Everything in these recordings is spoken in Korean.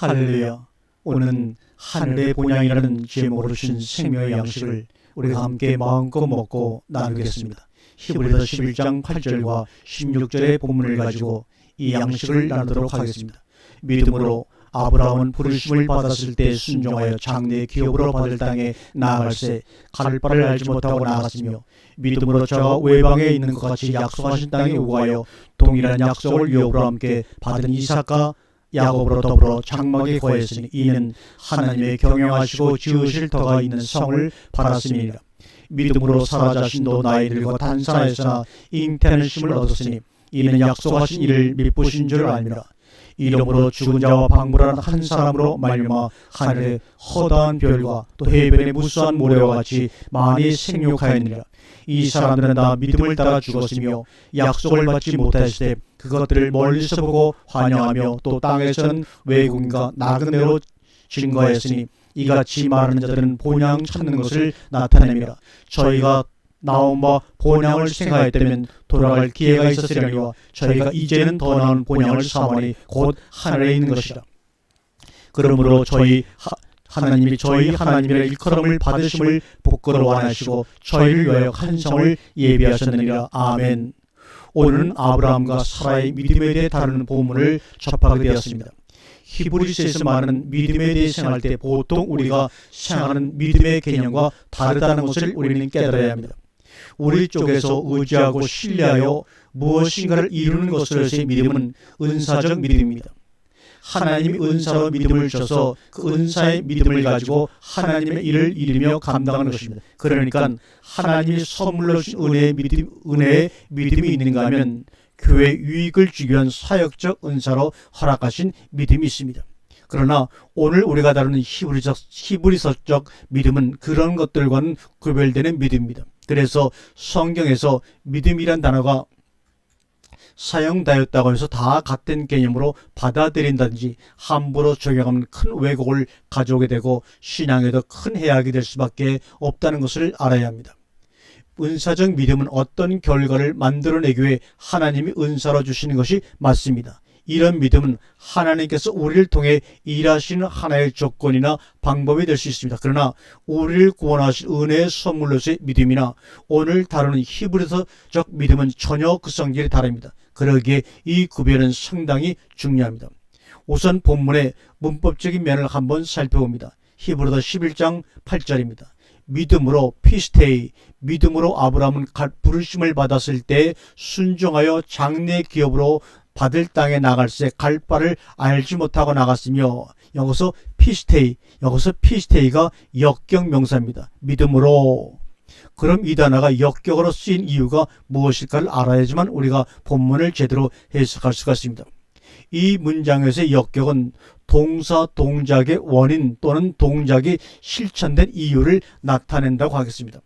할렐루야. 오늘은 하늘의 본향이라는 제목으로 주신 생명의 양식을 우리가 함께 마음껏 먹고 나누겠습니다. 히브리서 11장 8절과 16절의 본문을 가지고 이 양식을 나누도록 하겠습니다. 믿음으로 아브라함은 부르심을 받았을 때 순종하여 장래의 기업으로 받을 땅에 나아갈새 갈 바를 알지 못하고 나아갔으며, 믿음으로 저가 외방에 있는 것 같이 약속하신 땅에 우거하여 동일한 약속을 유업으로 함께 받은 이삭과 야곱으로 더불어 장막에 거했으니 이는 하나님의 경영하시고 지으실 터가 있는 성을 바랐음이니라. 믿음으로 사라 자신도 나이 들고 단산하였으나 잉태하는 힘을 얻었으니 이는 약속하신 이를 믿으신 줄 알미라. 이러므로 죽은 자와 방불한 한 사람으로 말미암아 하늘의 허다한 별과 또 해변의 무수한 모래와 같이 많이 생육하였느니라. 이 사람들은 다 믿음을 따라 죽었으며 약속을 받지 못하였을 때 그것들을 멀리서 보고 환영하며 또 땅에서는 외국인과 나그네로 증거했으니 이같이 말하는 자들은 본향 찾는 것을 나타냅니다. 저희가 나온 바 본향을 생각했다면 돌아갈 기회가 있었으려니와 저희가 이제는 더 나은 본향을 사모하니 곧 하늘에 있는 것이라. 그러므로 하나님이 저희 하나님의 일컬음을 받으심을 부끄러워하시고 저희를 위하여 한 성을 예비하셨느니라. 아멘. 오늘은 아브라함과 사라의 믿음에 대해 다루는 본문을 접하게 되었습니다. 히브리서에서 말하는 믿음에 대해 생각할 때 보통 우리가 생각하는 믿음의 개념과 다르다는 것을 우리는 깨달아야 합니다. 우리 쪽에서 의지하고 신뢰하여 무엇인가를 이루는 것으로서의 믿음은 은사적 믿음입니다. 하나님이 은사로 믿음을 주셔서 그 은사의 믿음을 가지고 하나님의 일을 이루며 감당하는 것입니다. 그러니까 하나님이 선물로 주신 은혜의 믿음이 있는가 하면 교회 유익을 주기 위한 사역적 은사로 허락하신 믿음이 있습니다. 그러나 오늘 우리가 다루는 히브리서적 믿음은 그런 것들과는 구별되는 믿음입니다. 그래서 성경에서 믿음이란 단어가 사용되었다고 해서 다 같은 개념으로 받아들인다든지 함부로 적용하면 큰 왜곡을 가져오게 되고 신앙에도 큰 해악이 될 수밖에 없다는 것을 알아야 합니다. 은사적 믿음은 어떤 결과를 만들어내기 위해 하나님이 은사로 주시는 것이 맞습니다. 이런 믿음은 하나님께서 우리를 통해 일하시는 하나의 조건이나 방법이 될 수 있습니다. 그러나 우리를 구원하신 은혜의 선물로서의 믿음이나 오늘 다루는 히브리서적 믿음은 전혀 그 성질이 다릅니다. 그러기에 이 구별은 상당히 중요합니다. 우선 본문의 문법적인 면을 한번 살펴봅니다. 히브리서 11장 8절입니다. 믿음으로 피스테이, 믿음으로 아브라함은 부르심을 받았을 때 순종하여 장래 기업으로 받을 땅에 나갈새 갈 바를 알지 못하고 나갔으며, 여기서 피스테이가 역격 명사입니다. 믿음으로. 그럼 이 단어가 역격으로 쓰인 이유가 무엇일까를 알아야지만 우리가 본문을 제대로 해석할 수가 있습니다. 이 문장에서의 역격은 동사 동작의 원인 또는 동작이 실천된 이유를 나타낸다고 하겠습니다.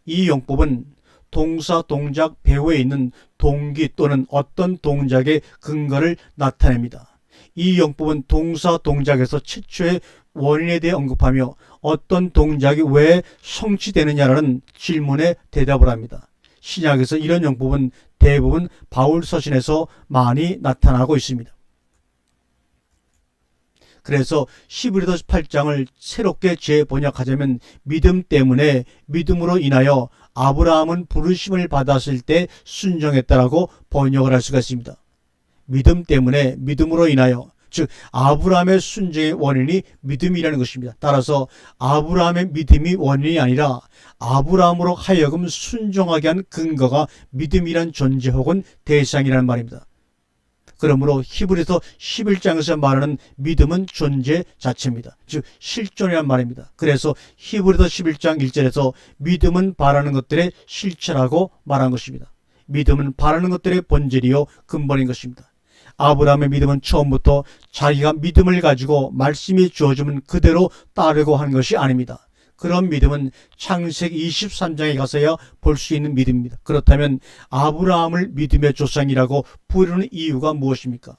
이 용법은 동사 동작 배후에 있는 동기 또는 어떤 동작의 근거를 나타냅니다. 이 용법은 동사 동작에서 최초의 원인에 대해 언급하며 어떤 동작이 왜 성취되느냐라는 질문에 대답을 합니다. 신약에서 이런 용법은 대부분 바울 서신에서 많이 나타나고 있습니다. 그래서 히브리서 8장을 새롭게 재번역하자면 믿음 때문에 믿음으로 인하여 아브라함은 부르심을 받았을 때 순종했다라고 번역을 할 수가 있습니다. 믿음 때문에 믿음으로 인하여, 즉 아브라함의 순종의 원인이 믿음이라는 것입니다. 따라서 아브라함의 믿음이 원인이 아니라 아브라함으로 하여금 순종하게 한 근거가 믿음이란 존재 혹은 대상이라는 말입니다. 그러므로 히브리서 11장에서 말하는 믿음은 존재 자체입니다. 즉 실존이란 말입니다. 그래서 히브리서 11장 1절에서 믿음은 바라는 것들의 실체라고 말한 것입니다. 믿음은 바라는 것들의 본질이요 근본인 것입니다. 아브라함의 믿음은 처음부터 자기가 믿음을 가지고 말씀이 주어지면 그대로 따르고 한 것이 아닙니다. 그런 믿음은 창세기 23장에 가서야 볼 수 있는 믿음입니다. 그렇다면 아브라함을 믿음의 조상이라고 부르는 이유가 무엇입니까?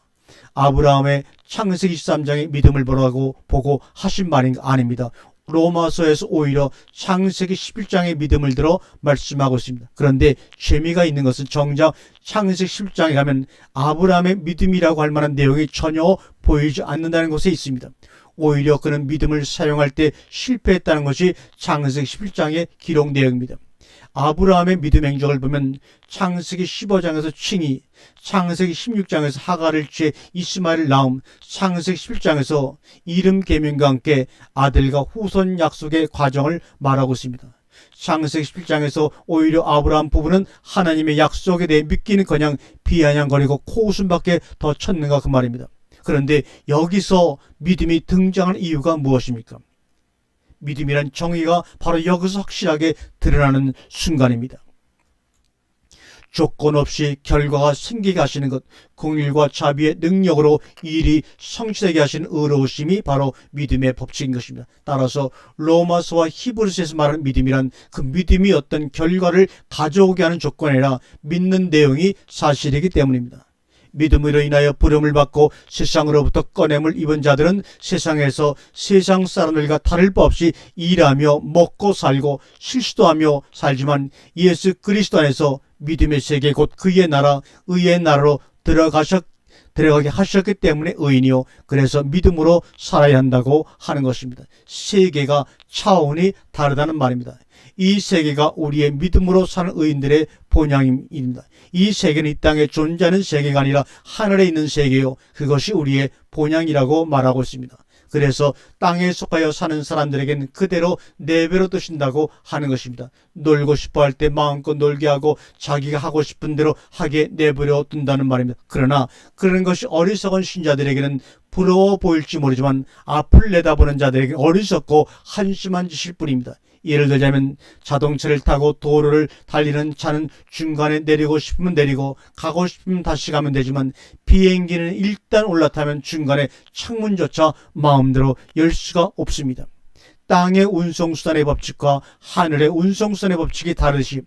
아브라함의 창세기 23장의 믿음을 보고 하신 말인가? 아닙니다. 로마서에서 오히려 창세기 11장의 믿음을 들어 말씀하고 있습니다. 그런데 재미가 있는 것은 정작 창세기 11장에 가면 아브라함의 믿음이라고 할 만한 내용이 전혀 보이지 않는다는 것에 있습니다. 오히려 그는 믿음을 사용할 때 실패했다는 것이 창세기 11장의 기록 내용입니다. 아브라함의 믿음 행적을 보면 창세기 15장에서 칭의, 창세기 16장에서 하갈을 취해 이스마엘을 낳음, 창세기 17장에서 이름 계명과 함께 아들과 후손 약속의 과정을 말하고 있습니다. 창세기 17장에서 오히려 아브라함 부부는 하나님의 약속에 대해 믿기는커녕 비아냥거리고 코웃음밖에 더 쳤는가 그 말입니다. 그런데 여기서 믿음이 등장하는 이유가 무엇입니까? 믿음이란 정의가 바로 여기서 확실하게 드러나는 순간입니다. 조건 없이 결과가 생기게 하시는 것, 공일과 자비의 능력으로 일이 성취되게 하시는 의로우심이 바로 믿음의 법칙인 것입니다. 따라서 로마서와 히브리서에서 말하는 믿음이란 그 믿음이 어떤 결과를 가져오게 하는 조건이 아니라 믿는 내용이 사실이기 때문입니다. 믿음으로 인하여 부름을 받고 세상으로부터 꺼냄을 입은 자들은 세상에서 세상 사람들과 다를 바 없이 일하며 먹고 살고 실수도 하며 살지만 예수 그리스도 안에서 믿음의 세계 곧 그의 나라 의의 나라로 들어가게 하셨기 때문에 의인이요 그래서 믿음으로 살아야 한다고 하는 것입니다. 세계가 차원이 다르다는 말입니다. 이 세계가 우리의 믿음으로 사는 의인들의 본향입니다. 이 세계는 이 땅에 존재하는 세계가 아니라 하늘에 있는 세계요 그것이 우리의 본향이라고 말하고 있습니다. 그래서 땅에 속하여 사는 사람들에게는 그대로 내버려 두신다고 하는 것입니다. 놀고 싶어 할 때 마음껏 놀게 하고 자기가 하고 싶은 대로 하게 내버려 둔다는 말입니다. 그러나 그런 것이 어리석은 신자들에게는 부러워 보일지 모르지만 앞을 내다보는 자들에게 어리석고 한심한 짓일 뿐입니다. 예를 들자면 자동차를 타고 도로를 달리는 차는 중간에 내리고 싶으면 내리고 가고 싶으면 다시 가면 되지만 비행기는 일단 올라타면 중간에 창문조차 마음대로 열 수가 없습니다. 땅의 운송수단의 법칙과 하늘의 운송수단의 법칙이 다르듯이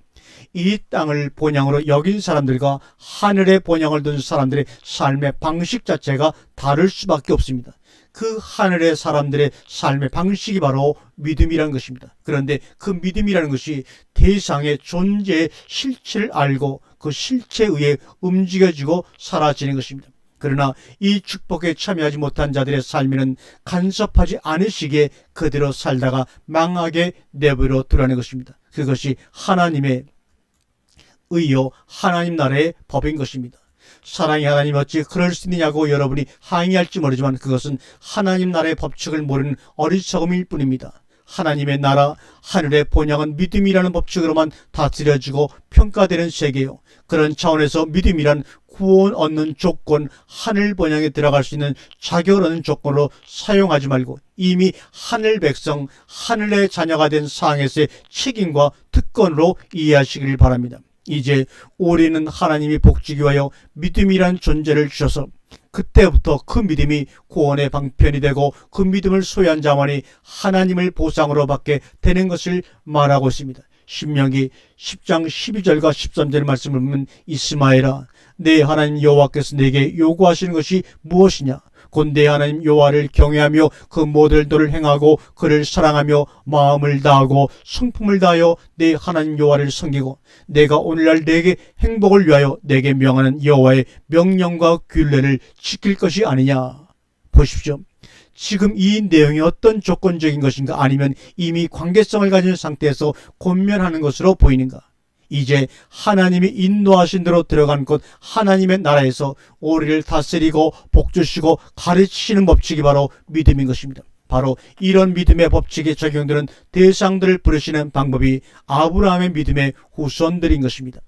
이 땅을 본향으로 여긴 사람들과 하늘의 본향을 둔 사람들의 삶의 방식 자체가 다를 수밖에 없습니다. 그 하늘의 사람들의 삶의 방식이 바로 믿음이라는 것입니다. 그런데 그 믿음이라는 것이 대상의 존재의 실체를 알고 그 실체에 의해 움직여지고 사라지는 것입니다. 그러나 이 축복에 참여하지 못한 자들의 삶에는 간섭하지 않으시기에 그대로 살다가 망하게 내버려 두라는 것입니다. 그것이 하나님의 의요 하나님 나라의 법인 것입니다. 사랑의 하나님 어찌 그럴 수 있느냐고 여러분이 항의할지 모르지만 그것은 하나님 나라의 법칙을 모르는 어리석음일 뿐입니다. 하나님의 나라 하늘의 본향은 믿음이라는 법칙으로만 다스려지고 평가되는 세계요. 그런 차원에서 믿음이란 구원 얻는 조건, 하늘 본향에 들어갈 수 있는 자격을 얻는 조건으로 사용하지 말고 이미 하늘 백성, 하늘의 자녀가 된 상에서의 책임과 특권으로 이해하시길 바랍니다. 이제 우리는 하나님이 복지기 위하여 믿음이란 존재를 주셔서 그때부터 그 믿음이 구원의 방편이 되고 그 믿음을 소유한 자만이 하나님을 보상으로 받게 되는 것을 말하고 있습니다. 신명기 10장 12절과 13절 말씀을 보면 이스마엘아 내 하나님 여호와께서 내게 요구하시는 것이 무엇이냐 곧 내 하나님 여호와를 경외하며 그 모든 도를 행하고 그를 사랑하며 마음을 다하고 성품을 다하여 내 하나님 여호와를 섬기고 내가 오늘날 내게 행복을 위하여 내게 명하는 여호와의 명령과 규례를 지킬 것이 아니냐. 보십시오. 지금 이 내용이 어떤 조건적인 것인가 아니면 이미 관계성을 가진 상태에서 권면하는 것으로 보이는가. 이제 하나님이 인도하신 대로 들어간 곳 하나님의 나라에서 우리를 다스리고 복주시고 가르치시는 법칙이 바로 믿음인 것입니다. 바로 이런 믿음의 법칙에 적용되는 대상들을 부르시는 방법이 아브라함의 믿음의 후손들인 것입니다.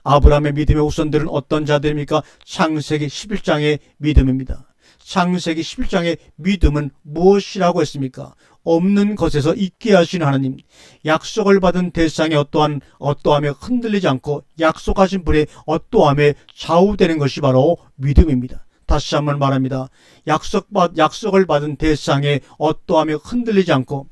아브라함의 믿음의 후손들은 어떤 자들입니까? 창세기 11장의 믿음입니다. 창세기 11장의 믿음은 무엇이라고 했습니까? 없는 것에서 있게 하신 하나님, 약속을 받은 대상에 어떠함에 흔들리지 않고 약속하신 분의 어떠함에 좌우되는 것이 바로 믿음입니다. 다시 한번 말합니다. 약속을 받은 대상에 어떠함에 흔들리지 않고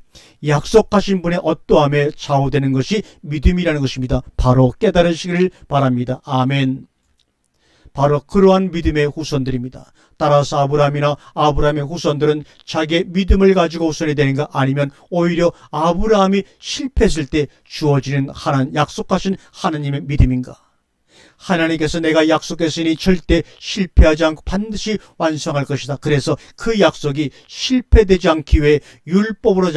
약속하신 분의 어떠함에 좌우되는 것이 믿음이라는 것입니다. 바로 깨달으시기를 바랍니다. 아멘. 바로 그러한 믿음의 후손들입니다. 따라서 아브라함의 후손들은 자기의 믿음을 가지고 후손이 되는가, 아니면 오히려 아브라함이 실패했을 때 주어지는 약속하신 하나님의 믿음인가? 하나님께서 내가 약속했으니 절대 실패하지 않고 반드시 완성할 것이다. 그래서 그 약속이 실패되지 않기 위해 율법으로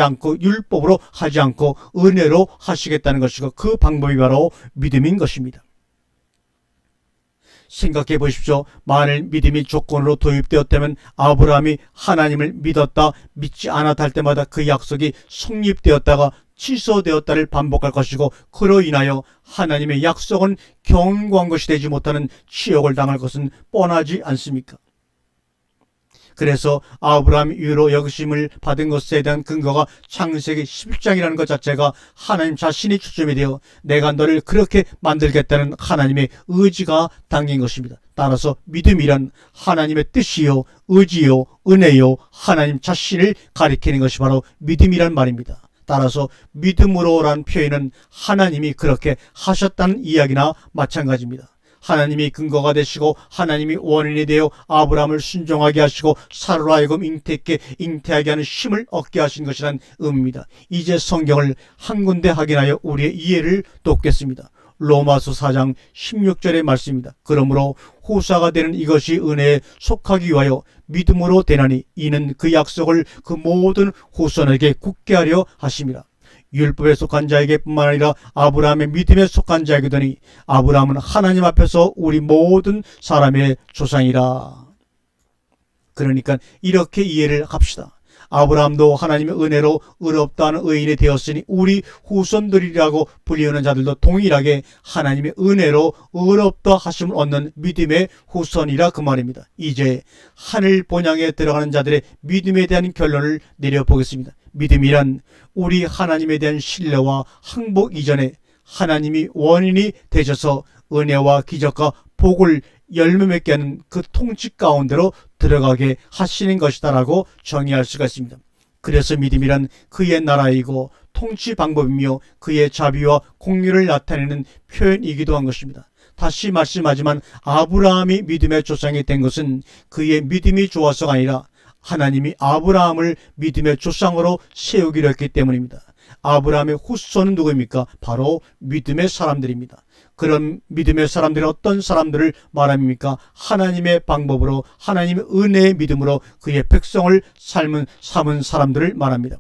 하지 않고 은혜로 하시겠다는 것이고, 그 방법이 바로 믿음인 것입니다. 생각해 보십시오. 만일 믿음이 조건으로 도입되었다면 아브라함이 하나님을 믿지 않았다 할 때마다 그 약속이 성립되었다가 취소되었다를 반복할 것이고, 그로 인하여 하나님의 약속은 경고한 것이 되지 못하는 치욕을 당할 것은 뻔하지 않습니까? 그래서 아브라함이 의로 여기심을 받은 것에 대한 근거가 창세기 11장이라는 것 자체가 하나님 자신이 초점이 되어 내가 너를 그렇게 만들겠다는 하나님의 의지가 담긴 것입니다. 따라서 믿음이란 하나님의 뜻이요, 의지요, 은혜요, 하나님 자신을 가리키는 것이 바로 믿음이란 말입니다. 따라서 믿음으로란 표현은 하나님이 그렇게 하셨다는 이야기나 마찬가지입니다. 하나님이 근거가 되시고 하나님이 원인이 되어 아브라함을 순종하게 하시고 사라로 하여금 잉태하게 하는 힘을 얻게 하신 것이란 의미입니다. 이제 성경을 한 군데 확인하여 우리의 이해를 돕겠습니다. 로마서 4장 16절의 말씀입니다. 그러므로 후사가 되는 이것이 은혜에 속하기 위하여 믿음으로 되나니 이는 그 약속을 그 모든 후손에게 굳게 하려 하심이라. 율법에 속한 자에게 뿐만 아니라 아브라함의 믿음에 속한 자에게더니 아브라함은 하나님 앞에서 우리 모든 사람의 조상이라. 그러니까 이렇게 이해를 합시다. 아브라함도 하나님의 은혜로 의롭다 하는 의인이 되었으니 우리 후손들이라고 불리우는 자들도 동일하게 하나님의 은혜로 의롭다 하심을 얻는 믿음의 후손이라 그 말입니다. 이제 하늘 본향에 들어가는 자들의 믿음에 대한 결론을 내려보겠습니다. 믿음이란 우리 하나님에 대한 신뢰와 항복 이전에 하나님이 원인이 되셔서 은혜와 기적과 복을 열매 맺게 하는 그 통치 가운데로 들어가게 하시는 것이다라고 정의할 수가 있습니다. 그래서 믿음이란 그의 나라이고 통치 방법이며 그의 자비와 공의를 나타내는 표현이기도 한 것입니다. 다시 말씀하지만 아브라함이 믿음의 조상이 된 것은 그의 믿음이 좋아서가 아니라 하나님이 아브라함을 믿음의 조상으로 세우기로 했기 때문입니다. 아브라함의 후손은 누구입니까? 바로 믿음의 사람들입니다. 그런 믿음의 사람들은 어떤 사람들을 말합니까? 하나님의 방법으로, 하나님의 은혜의 믿음으로 그의 백성을 삼은 사람들을 말합니다.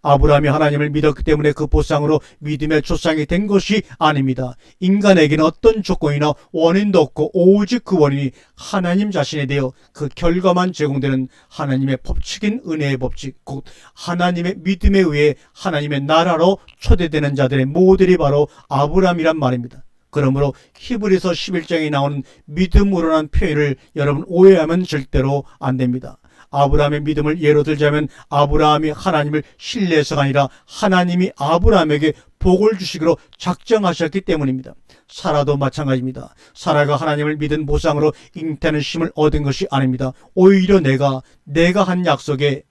아브라함이 하나님을 믿었기 때문에 그 보상으로 믿음의 조상이 된 것이 아닙니다. 인간에게는 어떤 조건이나 원인도 없고 오직 그 원인이 하나님 자신에 대해 그 결과만 제공되는 하나님의 법칙인 은혜의 법칙, 곧 하나님의 믿음에 의해 하나님의 나라로 초대되는 자들의 모델이 바로 아브라함이란 말입니다. 그러므로 히브리서 11장에 나오는 믿음으로라는 표현을 여러분 오해하면 절대로 안 됩니다. 아브라함의 믿음을 예로 들자면 아브라함이 하나님을 신뢰해서가 아니라 하나님이 아브라함에게 복을 주시기로 작정하셨기 때문입니다. 사라도 마찬가지입니다. 사라가 하나님을 믿은 보상으로 잉태하는 힘을 얻은 것이 아닙니다. 오히려 내가 한 약속에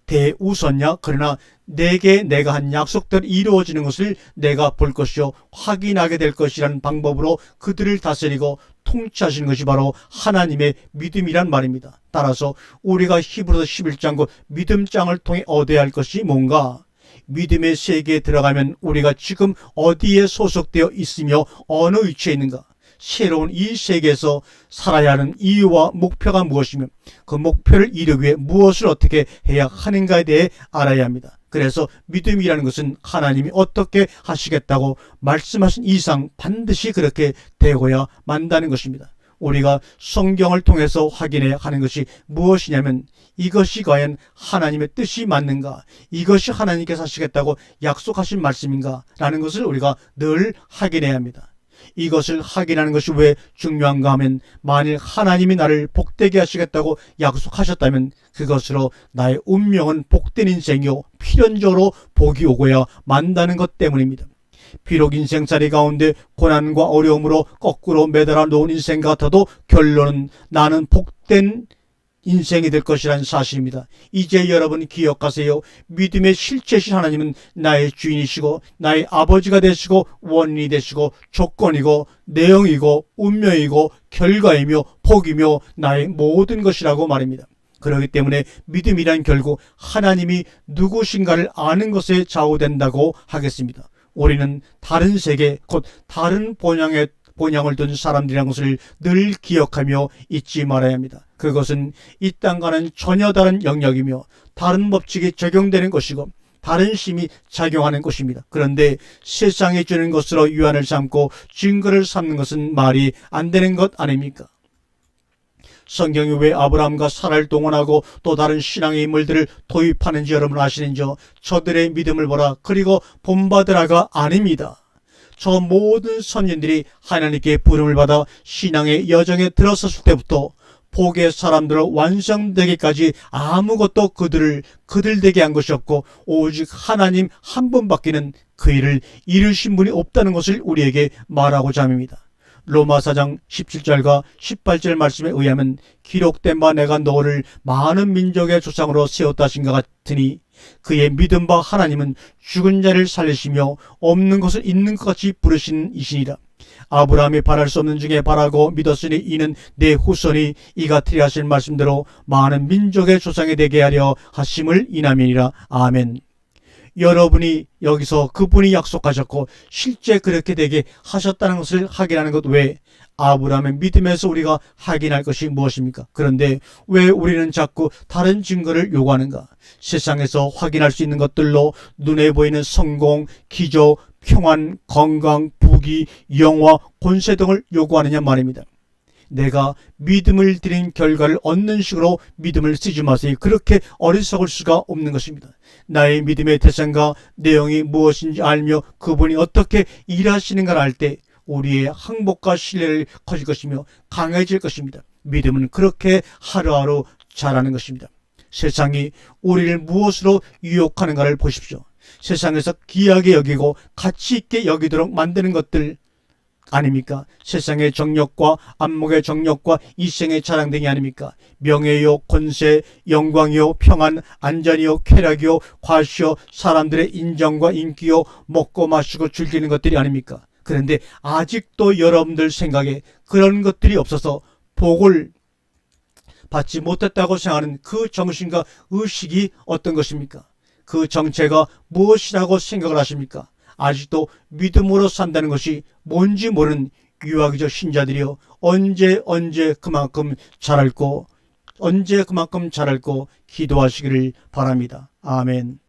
대우선냐? 그러나 내가 한 약속대로 이루어지는 것을 내가 볼 것이요 확인하게 될 것이라는 방법으로 그들을 다스리고 통치하시는 것이 바로 하나님의 믿음이란 말입니다. 따라서 우리가 히브리서 11장 그 믿음장을 통해 얻어야 할 것이 뭔가? 믿음의 세계에 들어가면 우리가 지금 어디에 소속되어 있으며 어느 위치에 있는가? 새로운 이 세계에서 살아야 하는 이유와 목표가 무엇이며 그 목표를 이루기 위해 무엇을 어떻게 해야 하는가에 대해 알아야 합니다. 그래서 믿음이라는 것은 하나님이 어떻게 하시겠다고 말씀하신 이상 반드시 그렇게 되고야 만다는 것입니다. 우리가 성경을 통해서 확인해야 하는 것이 무엇이냐면 이것이 과연 하나님의 뜻이 맞는가? 이것이 하나님께서 하시겠다고 약속하신 말씀인가? 라는 것을 우리가 늘 확인해야 합니다. 이것을 확인하는 것이 왜 중요한가 하면 만일 하나님이 나를 복되게 하시겠다고 약속하셨다면 그것으로 나의 운명은 복된 인생이요 필연적으로 복이 오고야 만다는 것 때문입니다. 비록 인생살이 가운데 고난과 어려움으로 거꾸로 매달아 놓은 인생 같아도 결론은 나는 복된 인생이 될 것이라는 사실입니다. 이제 여러분 기억하세요. 믿음의 실체신 하나님은 나의 주인이시고 나의 아버지가 되시고 원인이 되시고 조건이고 내용이고 운명이고 결과이며 복이며 나의 모든 것이라고 말입니다. 그렇기 때문에 믿음이란 결국 하나님이 누구신가를 아는 것에 좌우된다고 하겠습니다. 우리는 다른 세계 곧 다른 본향을 둔 사람들이라는 것을 늘 기억하며 잊지 말아야 합니다. 그것은 이 땅과는 전혀 다른 영역이며 다른 법칙이 적용되는 것이고 다른 힘이 작용하는 것입니다. 그런데 세상이 주는 것으로 유한을 삼고 증거를 삼는 것은 말이 안 되는 것 아닙니까? 성경이 왜 아브라함과 사라를 동원하고 또 다른 신앙의 인물들을 도입하는지 여러분 아시는지요? 저들의 믿음을 보라. 그리고 본받으라가 아닙니다. 저 모든 선진들이 하나님께 부름을 받아 신앙의 여정에 들어섰을 때부터 복의 사람들로 완성되기까지 아무것도 그들 되게 한 것이 없고 오직 하나님 한 분밖에는 그 일을 이루신 분이 없다는 것을 우리에게 말하고자 합니다. 로마 4장 17절과 18절 말씀에 의하면 기록된 바 내가 너를 많은 민족의 조상으로 세웠다 하신 것 같으니 그의 믿음 바 하나님은 죽은 자를 살리시며 없는 것을 있는 것 같이 부르시는 이시니라. 아브라함이 바랄 수 없는 중에 바라고 믿었으니 이는 내 후손이 이같으리 하신 말씀대로 많은 민족의 조상이 되게 하려 하심을 인함이니라. 아멘. 여러분이 여기서 그분이 약속하셨고 실제 그렇게 되게 하셨다는 것을 확인하는 것 외에 아브라함의 믿음에서 우리가 확인할 것이 무엇입니까? 그런데 왜 우리는 자꾸 다른 증거를 요구하는가? 세상에서 확인할 수 있는 것들로 눈에 보이는 성공, 기적, 평안, 건강, 부귀, 영화, 권세 등을 요구하느냐 말입니다. 내가 믿음을 드린 결과를 얻는 식으로 믿음을 쓰지 마세요. 그렇게 어리석을 수가 없는 것입니다. 나의 믿음의 대상과 내용이 무엇인지 알며 그분이 어떻게 일하시는가를 알 때 우리의 항복과 신뢰를 커질 것이며 강해질 것입니다. 믿음은 그렇게 하루하루 자라는 것입니다. 세상이 우리를 무엇으로 유혹하는가를 보십시오. 세상에서 귀하게 여기고 가치 있게 여기도록 만드는 것들 아닙니까? 세상의 정력과 안목의 정력과 이생의 자랑 등이 아닙니까? 명예요, 권세, 영광이요, 평안, 안전이요, 쾌락이요, 과시요, 사람들의 인정과 인기요, 먹고 마시고 즐기는 것들이 아닙니까? 그런데 아직도 여러분들 생각에 그런 것들이 없어서 복을 받지 못했다고 생각하는 그 정신과 의식이 어떤 것입니까? 그 정체가 무엇이라고 생각을 하십니까? 아직도 믿음으로 산다는 것이 뭔지 모르는 유아기적 신자들이요. 언제 그만큼 자랄고 기도하시기를 바랍니다. 아멘.